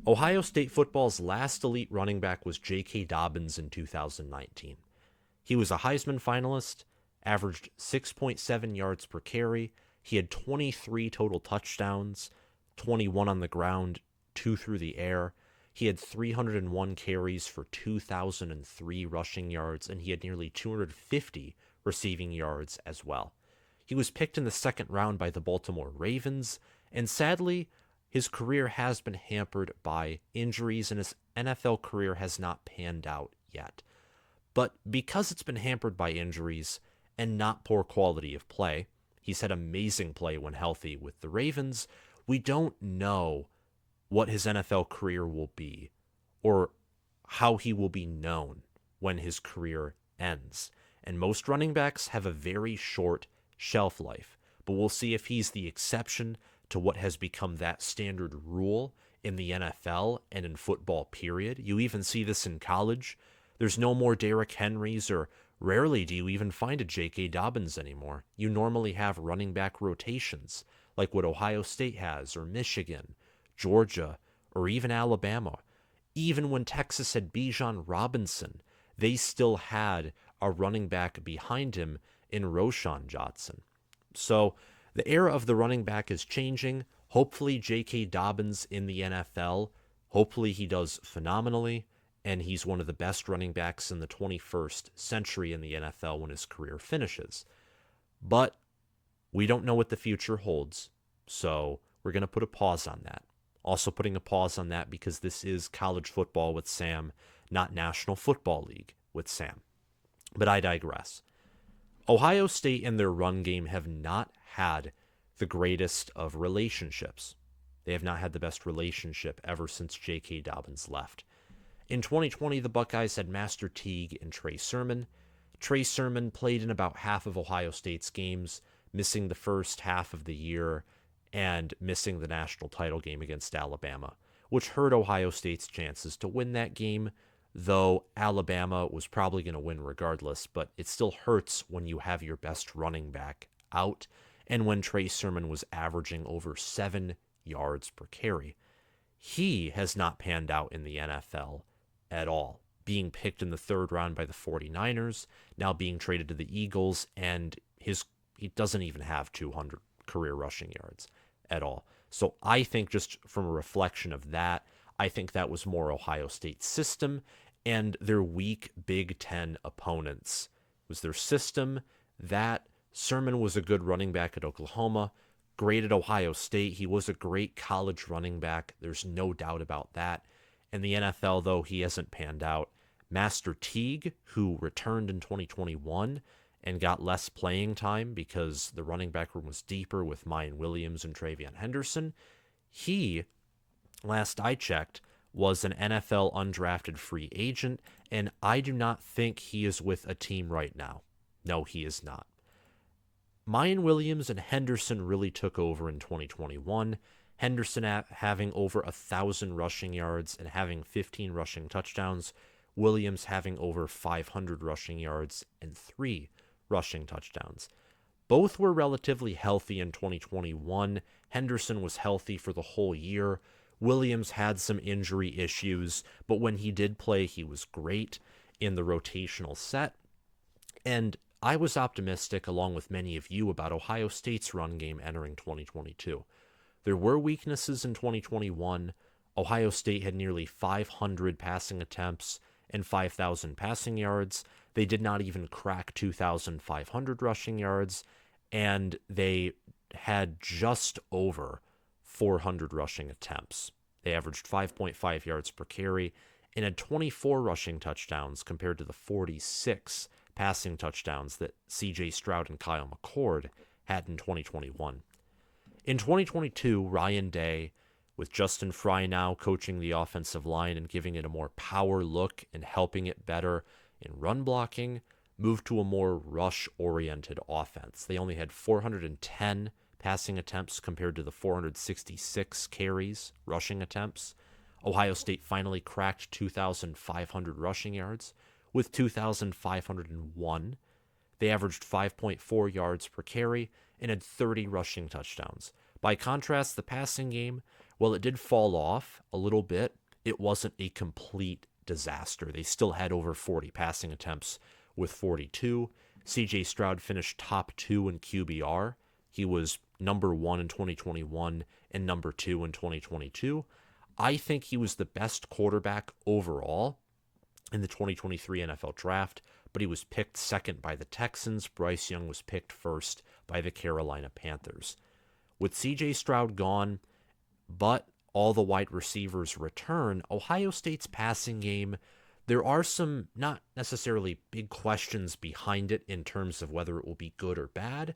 Ohio State football's last elite running back was J.K. Dobbins in 2019. He was a Heisman finalist, averaged 6.7 yards per carry. He had 23 total touchdowns, 21 on the ground, 2 through the air. He had 301 carries for 2,003 rushing yards, and he had nearly 250 receiving yards as well. He was picked in the second round by the Baltimore Ravens, and sadly, his career has been hampered by injuries, and his NFL career has not panned out yet. But because it's been hampered by injuries and not poor quality of play, he's had amazing play when healthy with the Ravens, we don't know what his NFL career will be or how he will be known when his career ends. And most running backs have a very short shelf life, but we'll see if he's the exception to what has become that standard rule in the NFL and in football, period. You even see this in college. There's no more Derrick Henrys, or rarely do you even find a J.K. Dobbins anymore. You normally have running back rotations, like what Ohio State has, or Michigan, Georgia, or even Alabama. Even when Texas had Bijan Robinson, they still had a running back behind him in Roschon Johnson. So the era of the running back is changing. Hopefully J.K. Dobbins in the NFL, hopefully he does phenomenally, and he's one of the best running backs in the 21st century in the NFL when his career finishes. But we don't know what the future holds, so we're going to put a pause on that. Also putting a pause on that because this is college football with Sam, not National Football League with Sam. But I digress. Ohio State and their run game have not had the greatest of relationships. They have not had the best relationship ever since J.K. Dobbins left. In 2020, the Buckeyes had Master Teague and Trey Sermon. Trey Sermon played in about half of Ohio State's games, missing the first half of the year and missing the national title game against Alabama, which hurt Ohio State's chances to win that game, though Alabama was probably going to win regardless, but it still hurts when you have your best running back out and when Trey Sermon was averaging over 7 yards per carry. He has not panned out in the NFL at all, being picked in the third round by the 49ers, now being traded to the Eagles, and he doesn't even have 200 career rushing yards at all. So I think, just from a reflection of that, I think that was more Ohio State's system and their weak Big Ten opponents. It was their system. That Sermon was a good running back at Oklahoma, great at Ohio State. He was a great college running back. There's no doubt about that. In the NFL, though, he hasn't panned out. Master Teague, who returned in 2021 and got less playing time because the running back room was deeper with Miyan Williams and TreVeyon Henderson, he, last I checked, was an NFL undrafted free agent, and I do not think he is with a team right now. No, he is not. Miyan Williams and Henderson really took over in 2021. Henderson having over 1,000 rushing yards and having 15 rushing touchdowns. Williams having over 500 rushing yards and 3 rushing touchdowns. Both were relatively healthy in 2021. Henderson was healthy for the whole year. Williams had some injury issues, but when he did play, he was great in the rotational set. And I was optimistic, along with many of you, about Ohio State's run game entering 2022. There were weaknesses in 2021. Ohio State had nearly 500 passing attempts and 5,000 passing yards. They did not even crack 2,500 rushing yards, and they had just over 400 rushing attempts. They averaged 5.5 yards per carry and had 24 rushing touchdowns compared to the 46 passing touchdowns that C.J. Stroud and Kyle McCord had in 2021. In 2022, Ryan Day, with Justin Fry now coaching the offensive line and giving it a more power look and helping it better in run blocking, moved to a more rush-oriented offense. They only had 410 passing attempts compared to the 466 carries rushing attempts. Ohio State finally cracked 2,500 rushing yards with 2,501. They averaged 5.4 yards per carry and had 30 rushing touchdowns. By contrast, the passing game while it did fall off a little bit, it wasn't a complete disaster. They still had over 40 passing attempts with 42. CJ Stroud finished top 2 in QBR. He was number 1 in 2021 and number 2 in 2022. I think he was the best quarterback overall in the 2023 NFL Draft, but he was picked second by the Texans. Bryce Young was picked first by the Carolina Panthers. With CJ Stroud gone, but all the wide receivers return, Ohio State's passing game, there are some not necessarily big questions behind it in terms of whether it will be good or bad,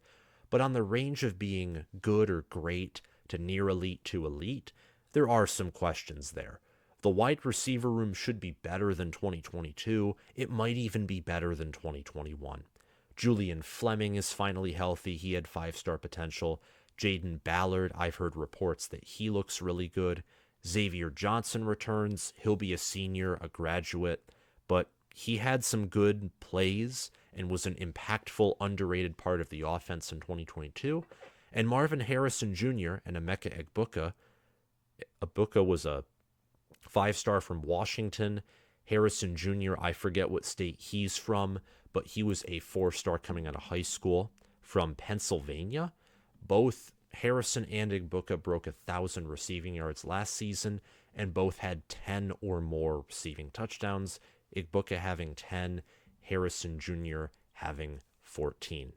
but on the range of being good or great to near elite to elite, there are some questions there. The wide receiver room should be better than 2022. It might even be better than 2021. Julian Fleming is finally healthy. He had 5-star potential. Jaden Ballard, I've heard reports that he looks really good. Xavier Johnson returns. He'll be a senior, a graduate, but he had some good plays and was an impactful, underrated part of the offense in 2022. And Marvin Harrison Jr. and Emeka Egbuka. Egbuka was a 5-star from Washington. Harrison Jr., I forget what state he's from, but he was a 4-star coming out of high school from Pennsylvania. Both Harrison and Egbuka broke 1,000 receiving yards last season, and both had 10 or more receiving touchdowns. Egbuka having 10, Harrison Jr. having 14.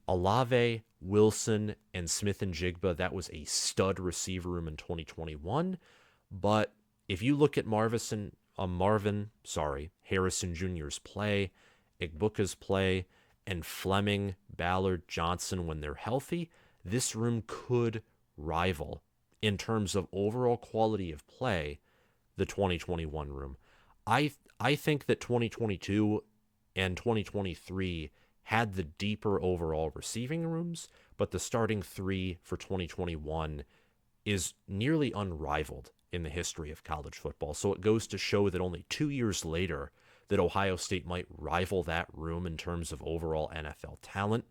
Olave, Wilson, and Smith and Jigba, that was a stud receiver room in 2021. But if you look at Harrison Jr.'s play, Egbuka's play, and Fleming, Ballard, Johnson when they're healthy, this room could rival, in terms of overall quality of play, the 2021 room. I think that 2022 and 2023 had the deeper overall receiving rooms, but the starting 3 for 2021 is nearly unrivaled in the history of college football. So it goes to show that only 2 years later that Ohio State might rival that room in terms of overall NFL talent,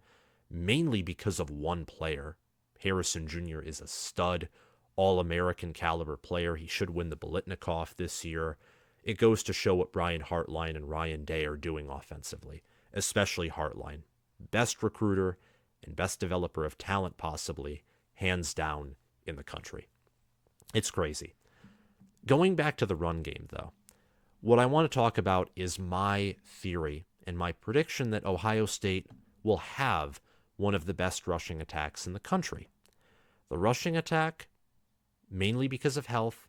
mainly because of one player. Harrison Jr. is a stud, all-American caliber player. He should win the Biletnikoff this year. It goes to show what Brian Hartline and Ryan Day are doing offensively, especially Hartline. Best recruiter and best developer of talent possibly, hands down, in the country. It's crazy. Going back to the run game, though, what I want to talk about is my theory and my prediction that Ohio State will have one of the best rushing attacks in the country. The rushing attack, mainly because of health,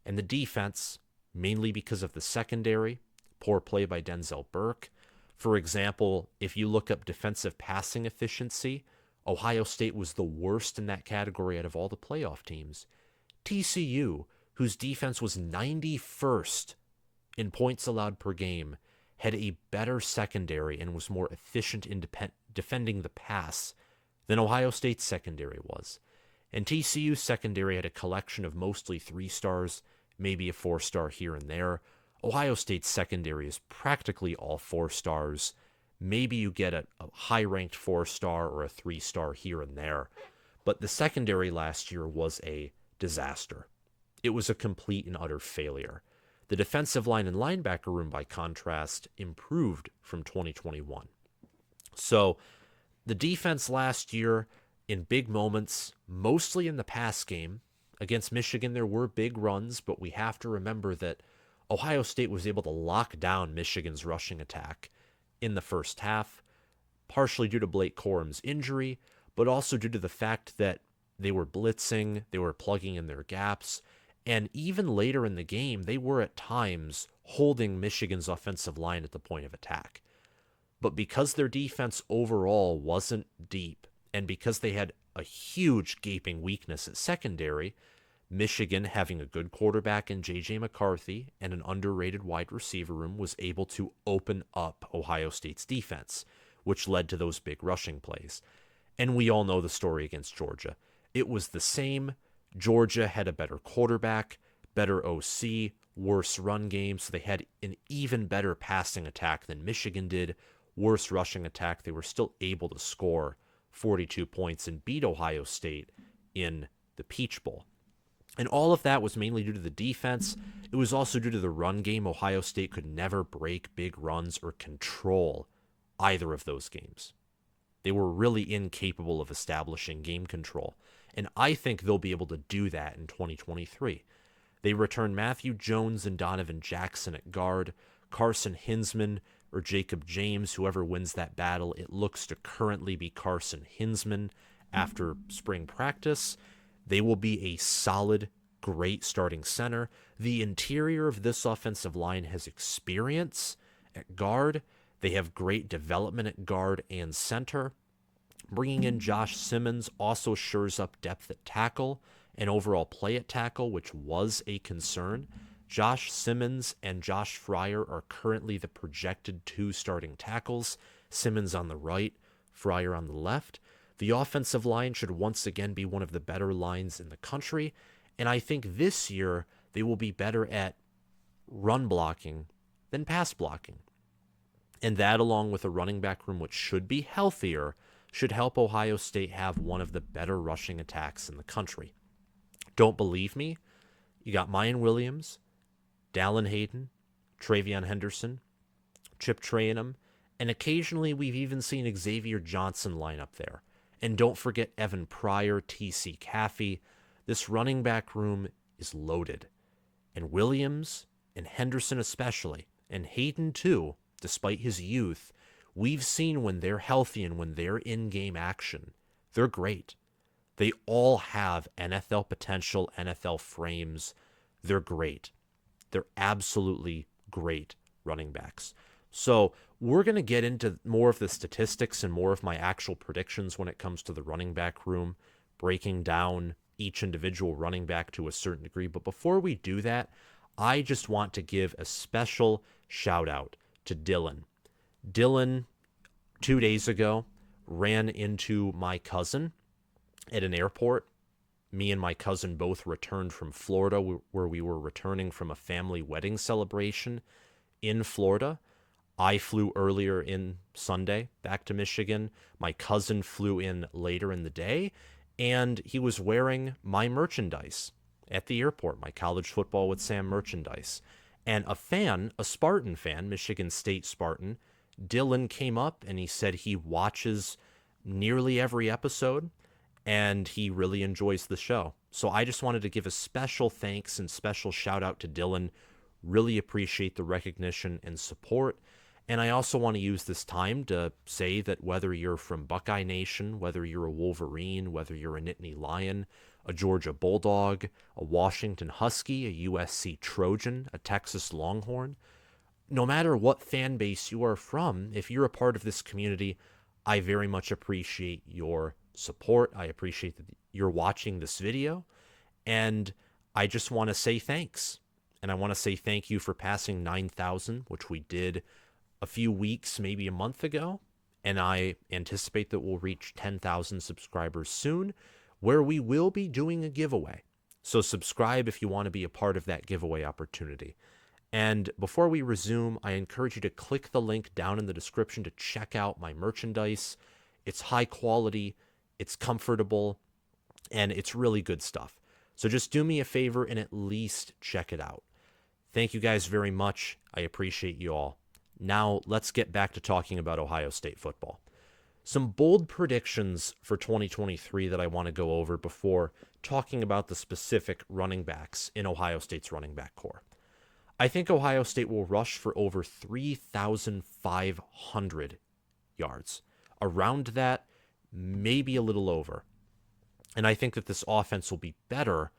and the defense, mainly because of the secondary, poor play by Denzel Burke. For example, if you look up defensive passing efficiency, Ohio State was the worst in that category out of all the playoff teams. TCU, whose defense was 91st in points allowed per game, had a better secondary and was more efficient in defending the pass than Ohio State's secondary was. And TCU's secondary had a collection of mostly 3 stars, maybe a 4-star here and there. Ohio State's secondary is practically all 4 stars. Maybe you get a high-ranked 4-star or a 3-star here and there. But the secondary last year was a disaster. It was a complete and utter failure. The defensive line and linebacker room, by contrast, improved from 2021. So the defense last year, in big moments, mostly in the pass game, against Michigan there were big runs, but we have to remember that Ohio State was able to lock down Michigan's rushing attack in the first half, partially due to Blake Corum's injury, but also due to the fact that they were blitzing, they were plugging in their gaps, and even later in the game, they were at times holding Michigan's offensive line at the point of attack. But because their defense overall wasn't deep, and because they had a huge gaping weakness at secondary, Michigan, having a good quarterback in J.J. McCarthy and an underrated wide receiver room, was able to open up Ohio State's defense, which led to those big rushing plays. And we all know the story against Georgia. It was the same. Georgia had a better quarterback, better OC, worse run game, so they had an even better passing attack than Michigan did, worse rushing attack. They were still able to score 42 points and beat Ohio State in the Peach Bowl. And all of that was mainly due to the defense. It was also due to the run game. Ohio State could never break big runs or control either of those games. They were really incapable of establishing game control. And I think they'll be able to do that in 2023. They return Matthew Jones and Donovan Jackson at guard, Carson Hinsman or Jacob James, whoever wins that battle. It looks to currently be Carson Hinsman after spring practice. They will be a solid, great starting center. The interior of this offensive line has experience at guard. They have great development at guard and center. Bringing in Josh Simmons also shores up depth at tackle and overall play at tackle, which was a concern. Josh Simmons and Josh Fryer are currently the projected 2 starting tackles, Simmons on the right, Fryer on the left. The offensive line should once again be one of the better lines in the country, and I think this year they will be better at run blocking than pass blocking. And that, along with a running back room which should be healthier, should help Ohio State have one of the better rushing attacks in the country. Don't believe me? You got Miyan Williams, Dallan Hayden, TreVeyon Henderson, Chip Trayanum, and occasionally we've even seen Xavier Johnson line up there. And don't forget Evan Pryor, T.C. Caffey. This running back room is loaded. And Williams, and Henderson especially, and Hayden too, despite his youth, we've seen when they're healthy and when they're in-game action, they're great. They all have NFL potential, NFL frames. They're great. They're absolutely great running backs. So we're going to get into more of the statistics and more of my actual predictions when it comes to the running back room, breaking down each individual running back to a certain degree. But before we do that, I just want to give a special shout out to Dallan. Dallan, 2 days ago, ran into my cousin at an airport. Me and my cousin both returned from Florida, where we were returning from a family wedding celebration in Florida. I flew earlier in Sunday back to Michigan. My cousin flew in later in the day, and he was wearing my merchandise at the airport, my college football with Sam merchandise. And a fan, a Spartan fan, Michigan State Spartan, Dallan, came up and he said he watches nearly every episode and he really enjoys the show. So I just wanted to give a special thanks and special shout out to Dallan. Really appreciate the recognition and support. And I also want to use this time to say that whether you're from Buckeye Nation, whether you're a Wolverine, whether you're a Nittany Lion, a Georgia Bulldog, a Washington Husky, a USC Trojan, a Texas Longhorn, no matter what fan base you are from, if you're a part of this community, I very much appreciate your support. I appreciate that you're watching this video. And I just want to say thanks. And I want to say thank you for passing 9,000, which we did a few weeks, maybe a month ago. And I anticipate that we'll reach 10,000 subscribers soon, where we will be doing a giveaway. So subscribe if you want to be a part of that giveaway opportunity. And before we resume, I encourage you to click the link down in the description to check out my merchandise. It's high quality, it's comfortable, and it's really good stuff. So just do me a favor and at least check it out. Thank you guys very much. I appreciate you all. Now let's get back to talking about Ohio State football. Some bold predictions for 2023 that I want to go over before talking about the specific running backs in Ohio State's running back core. I think Ohio State will rush for over 3,500 yards. Around that, maybe a little over. And I think that this offense will be better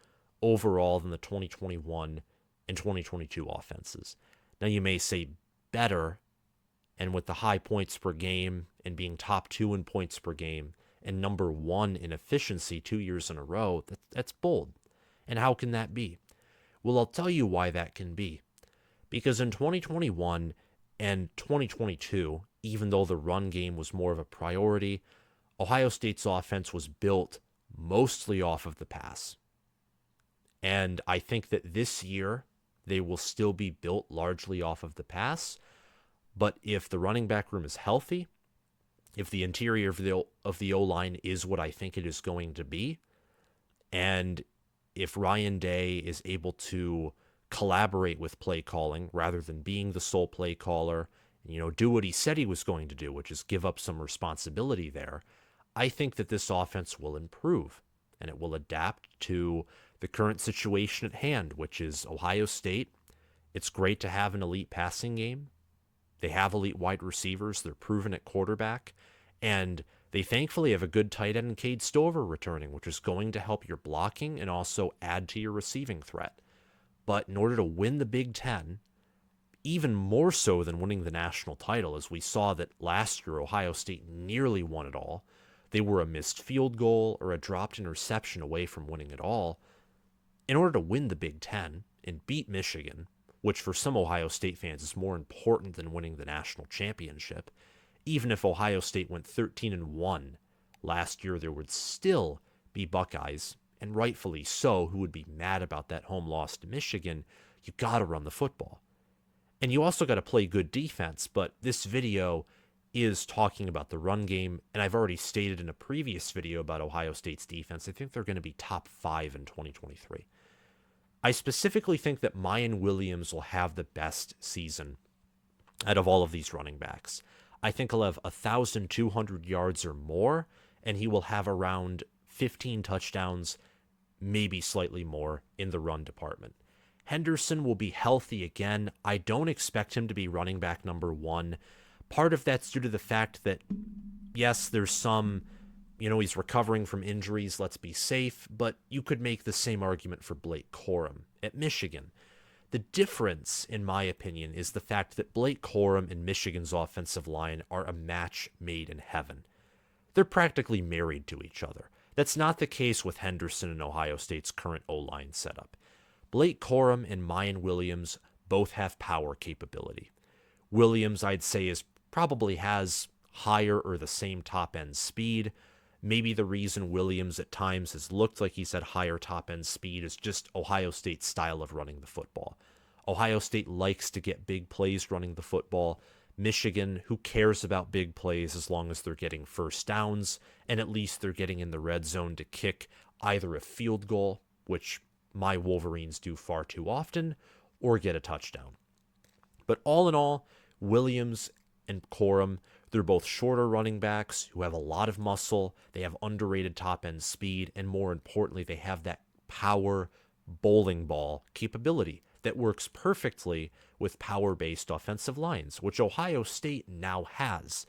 overall than the 2021 and 2022 offenses. Now you may say better, and with the high points per game and being top 2 in points per game and number 1 in efficiency 2 years in a row, that's bold. And how can that be? Well, I'll tell you why that can be. Because in 2021 and 2022, even though the run game was more of a priority, Ohio State's offense was built mostly off of the pass. And I think that this year, they will still be built largely off of the pass. But if the running back room is healthy, if the interior of the O-line is what I think it is going to be, and if Ryan Day is able to collaborate with play calling rather than being the sole play caller, do what he said he was going to do, which is give up some responsibility there, I think that this offense will improve and it will adapt to the current situation at hand, which is Ohio State. It's great to have an elite passing game. They have elite wide receivers. They're proven at quarterback. And they thankfully have a good tight end in Cade Stover returning, which is going to help your blocking and also add to your receiving threat. But in order to win the Big Ten, even more so than winning the national title, as we saw that last year Ohio State nearly won it all, they were a missed field goal or a dropped interception away from winning it all. In order to win the Big Ten and beat Michigan, which for some Ohio State fans is more important than winning the national championship, even if Ohio State went 13-1 last year, there would still be Buckeyes, and rightfully so, who would be mad about that home loss to Michigan. You got to run the football. And you also got to play good defense, but this video is talking about the run game, and I've already stated in a previous video about Ohio State's defense, I think they're going to be top 5 in 2023. I specifically think that Miyan Williams will have the best season out of all of these running backs. I think he'll have 1,200 yards or more, and he will have around 15 touchdowns, maybe slightly more, in the run department. Henderson will be healthy again. I don't expect him to be running back number 1. Part of that's due to the fact that, yes, there's some, he's recovering from injuries, let's be safe, but you could make the same argument for Blake Corum at Michigan. The difference, in my opinion, is the fact that Blake Corum and Michigan's offensive line are a match made in heaven. They're practically married to each other. That's not the case with Henderson and Ohio State's current O-line setup. Blake Corum and Miyan Williams both have power capability. Williams, I'd say, probably has higher or the same top-end speed. Maybe the reason Williams at times has looked like he's had higher top-end speed is just Ohio State's style of running the football. Ohio State likes to get big plays running the football. Michigan, who cares about big plays as long as they're getting first downs, and at least they're getting in the red zone to kick either a field goal, which my Wolverines do far too often, or get a touchdown. But all in all, Williams and Corum, they're both shorter running backs who have a lot of muscle. They have underrated top-end speed, and more importantly, they have that power bowling ball capability that works perfectly with power-based offensive lines, which Ohio State now has.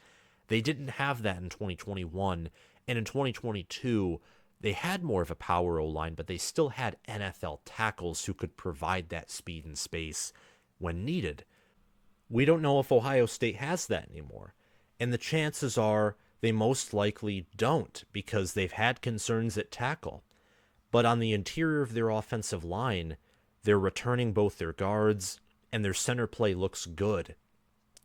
They didn't have that in 2021, and in 2022, they had more of a power O-line, but they still had NFL tackles who could provide that speed and space when needed. We don't know if Ohio State has that anymore. And the chances are they most likely don't, because they've had concerns at tackle. But on the interior of their offensive line, they're returning both their guards, and their center play looks good.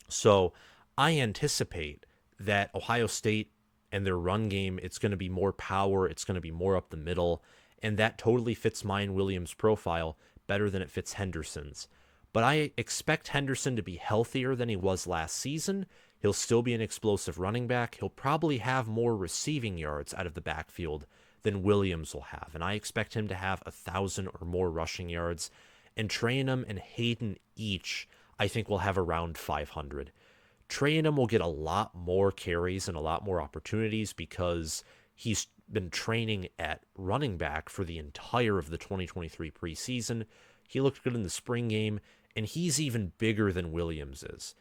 So I anticipate that Ohio State and their run game, it's going to be more power, it's going to be more up the middle, and that totally fits Miyan Williams' profile better than it fits Henderson's. But I expect Henderson to be healthier than he was last season. He'll still be an explosive running back. He'll probably have more receiving yards out of the backfield than Williams will have, and I expect him to have 1,000 or more rushing yards. And Trayanum and Hayden each, I think, will have around 500. Trayanum will get a lot more carries and a lot more opportunities because he's been training at running back for the entire of the 2023 preseason. He looked good in the spring game, and he's even bigger than Williams is.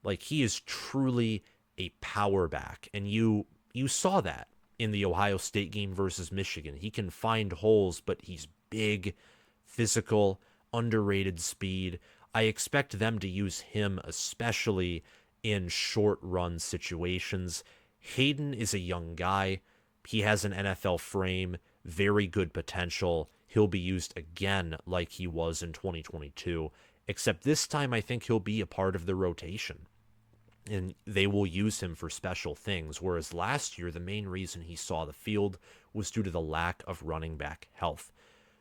Like, he is truly a power back, and you saw that in the Ohio State game versus Michigan. He can find holes, but he's big, physical, underrated speed. I expect them to use him especially in short run situations. Hayden is a young guy. He has an NFL frame, very good potential. He'll be used again like he was in 2022, except this time I think he'll be a part of the rotation, and they will use him for special things, whereas last year the main reason he saw the field was due to the lack of running back health.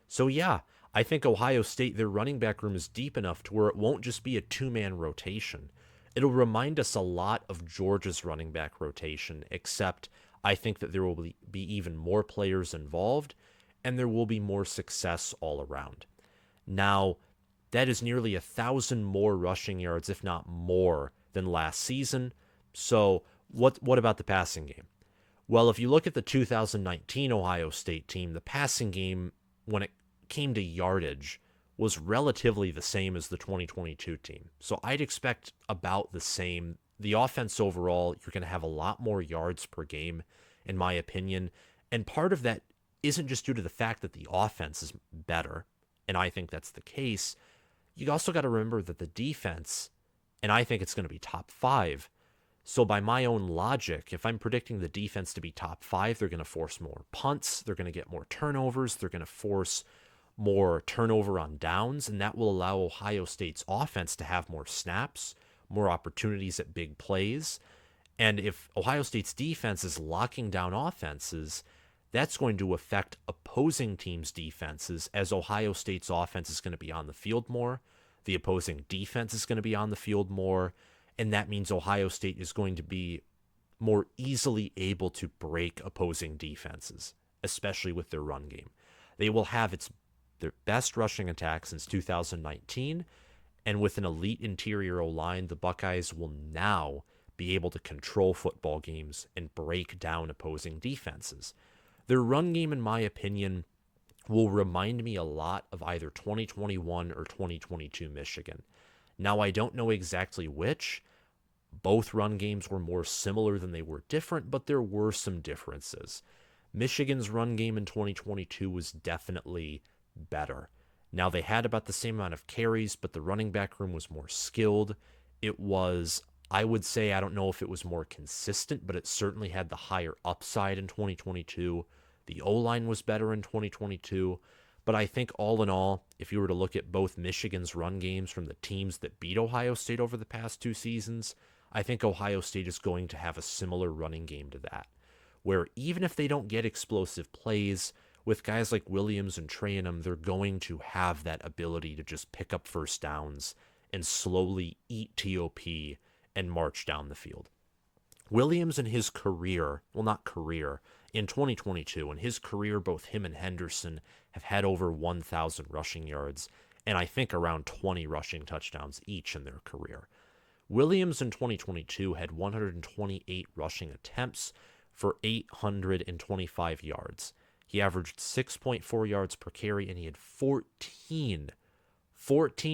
So yeah, I think Ohio State, their running back room is deep enough to where it won't just be a two-man rotation. It'll remind us a lot of Georgia's running back rotation, except I think that there will be even more players involved, and there will be more success all around. Now, that is nearly 1,000 more rushing yards, if not more, than last season. So what about the passing game? Well, if you look at the 2019 Ohio State team, the passing game, when it came to yardage, was relatively the same as the 2022 team. So I'd expect about the same. The offense overall, you're going to have a lot more yards per game, in my opinion. And part of that isn't just due to the fact that the offense is better, and I think that's the case. You also got to remember that the defense, and I think it's going to be top 5. So by my own logic, if I'm predicting the defense to be top 5, they're going to force more punts, they're going to get more turnovers, they're going to force more turnover on downs, and that will allow Ohio State's offense to have more snaps, more opportunities at big plays. And if Ohio State's defense is locking down offenses, that's going to affect opposing teams' defenses, as Ohio State's offense is going to be on the field more, the opposing defense is going to be on the field more, and that means Ohio State is going to be more easily able to break opposing defenses, especially with their run game. They will have their best rushing attack since 2019, and with an elite interior O-line, the Buckeyes will now be able to control football games and break down opposing defenses. Their run game, in my opinion, will remind me a lot of either 2021 or 2022 Michigan. Now, I don't know exactly which. Both run games were more similar than they were different, but there were some differences. Michigan's run game in 2022 was definitely better. Now, they had about the same amount of carries, but the running back room was more skilled. It was, I would say, I don't know if it was more consistent, but it certainly had the higher upside in 2022. The O-line was better in 2022. But I think all in all, if you were to look at both Michigan's run games from the teams that beat Ohio State over the past 2 seasons, I think Ohio State is going to have a similar running game to that, where even if they don't get explosive plays, with guys like Williams and Trayanum, they're going to have that ability to just pick up first downs and slowly eat TOP and march down the field. Williams in his career, well, not career, in 2022, in his career, both him and Henderson have had over 1,000 rushing yards, and I think around 20 rushing touchdowns each in their career. Williams in 2022 had 128 rushing attempts for 825 yards. He averaged 6.4 yards per carry, and he had 14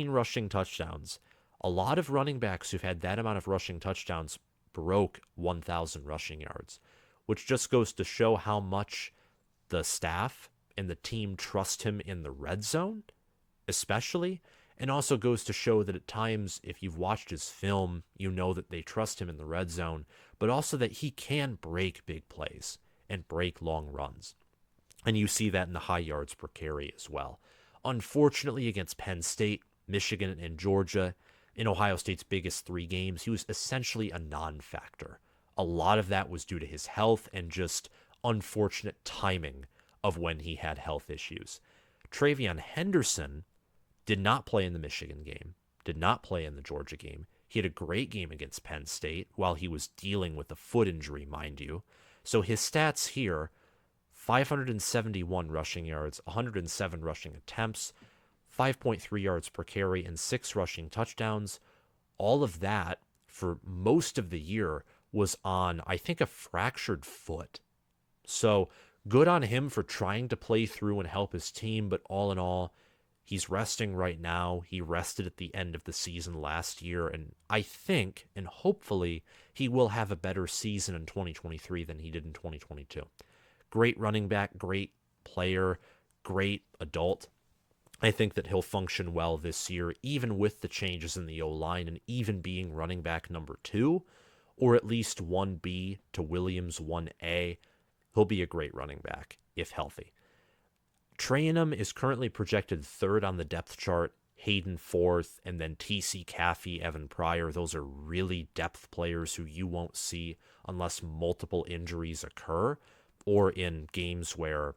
rushing touchdowns. A lot of running backs who've had that amount of rushing touchdowns broke 1,000 rushing yards, which just goes to show how much the staff and the team trust him in the red zone, especially, and also goes to show that at times, if you've watched his film, you know that they trust him in the red zone, but also that he can break big plays and break long runs. And you see that in the high yards per carry as well. Unfortunately, against Penn State, Michigan, and Georgia, in Ohio State's biggest 3 games, he was essentially a non-factor. A lot of that was due to his health and just unfortunate timing of when he had health issues. TreVeyon Henderson did not play in the Michigan game, did not play in the Georgia game. He had a great game against Penn State while he was dealing with a foot injury, mind you. So his stats here, 571 rushing yards, 107 rushing attempts, 5.3 yards per carry, and 6 rushing touchdowns. All of that for most of the year was on, I think, a fractured foot. So good on him for trying to play through and help his team, but all in all, he's resting right now. He rested at the end of the season last year, and I think, and hopefully, he will have a better season in 2023 than he did in 2022. Great running back, great player, great adult. I think that he'll function well this year, even with the changes in the O-line and even being running back number 2, or at least 1B to Williams 1A. He'll be a great running back, if healthy. Trayanum is currently projected 3rd on the depth chart, Hayden 4th, and then TC Caffey, Evan Pryor. Those are really depth players who you won't see unless multiple injuries occur, or in games where,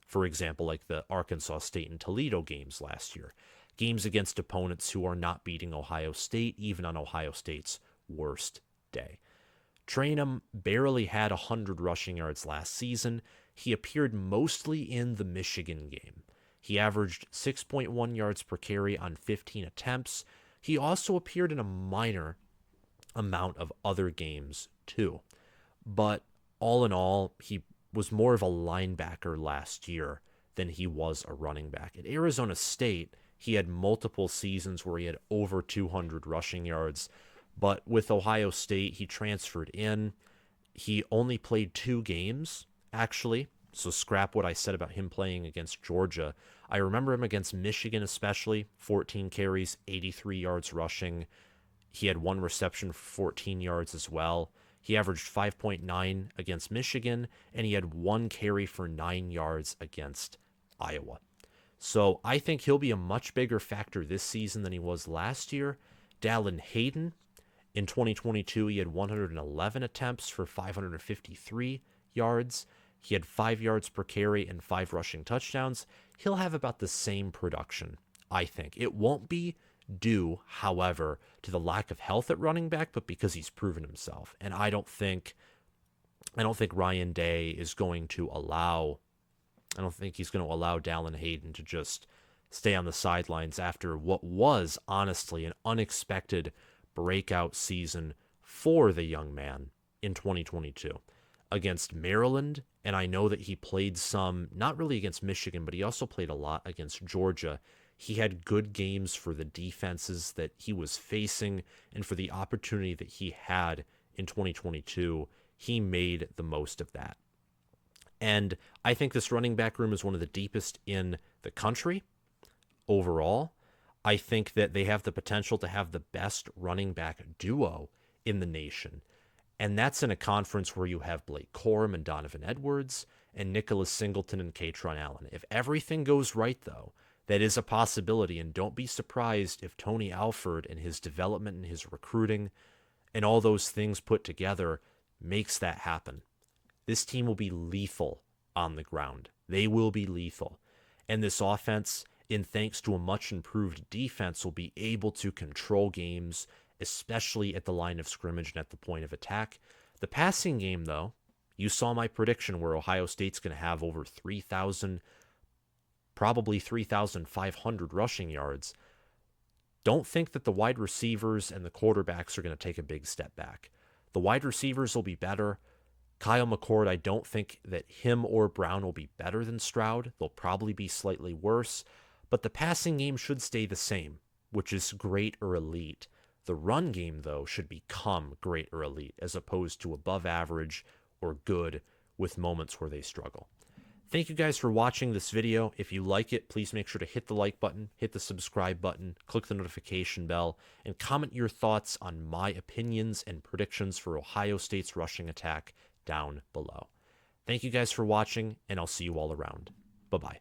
for example, like the Arkansas State and Toledo games last year, games against opponents who are not beating Ohio State, even on Ohio State's worst day. Trayanum barely had 100 rushing yards last season. he appeared mostly in the Michigan game. He averaged 6.1 yards per carry on 15 attempts. He also appeared in a minor amount of other games too. But all in all, he was more of a linebacker last year than he was a running back. At Arizona State, he had multiple seasons where he had over 200 rushing yards. But with Ohio State, he transferred in. He only played 2 games, actually. So scrap what I said about him playing against Georgia. I remember him against Michigan especially, 14 carries, 83 yards rushing. He had 1 reception for 14 yards as well. He averaged 5.9 against Michigan, and he had 1 carry for 9 yards against Iowa. So I think he'll be a much bigger factor this season than he was last year. Dallan Hayden, in 2022, he had 111 attempts for 553 yards. He had 5 yards per carry and 5 rushing touchdowns. He'll have about the same production, I think. It won't be due, however, to the lack of health at running back, but because he's proven himself. And I don't think Ryan Day is going to allow Dallan Hayden to just stay on the sidelines after what was honestly an unexpected breakout season for the young man in 2022 against Maryland. And I know that he played some, not really against Michigan, but he also played a lot against Georgia. He had good games for the defenses that he was facing, and for the opportunity that he had in 2022, he made the most of that. And I think this running back room is one of the deepest in the country overall. I think that they have the potential to have the best running back duo in the nation. And that's in a conference where you have Blake Corum and Donovan Edwards and Nicholas Singleton and Kaytron Allen. If everything goes right, though, that is a possibility. And don't be surprised if Tony Alford and his development and his recruiting and all those things put together makes that happen. This team will be lethal on the ground. They will be lethal. And this offense, in thanks to a much improved defense, will be able to control games, especially at the line of scrimmage and at the point of attack. The passing game, though, you saw my prediction where Ohio State's going to have over 3,000, probably 3,500 rushing yards. Don't think that the wide receivers and the quarterbacks are going to take a big step back. The wide receivers will be better. Kyle McCord, I don't think that him or Brown will be better than Stroud. They'll probably be slightly worse. But the passing game should stay the same, which is great or elite. The run game, though, should become great or elite, as opposed to above average or good with moments where they struggle. Thank you guys for watching this video. If you like it, please make sure to hit the like button, hit the subscribe button, click the notification bell, and comment your thoughts on my opinions and predictions for Ohio State's rushing attack down below. Thank you guys for watching, and I'll see you all around. Bye-bye.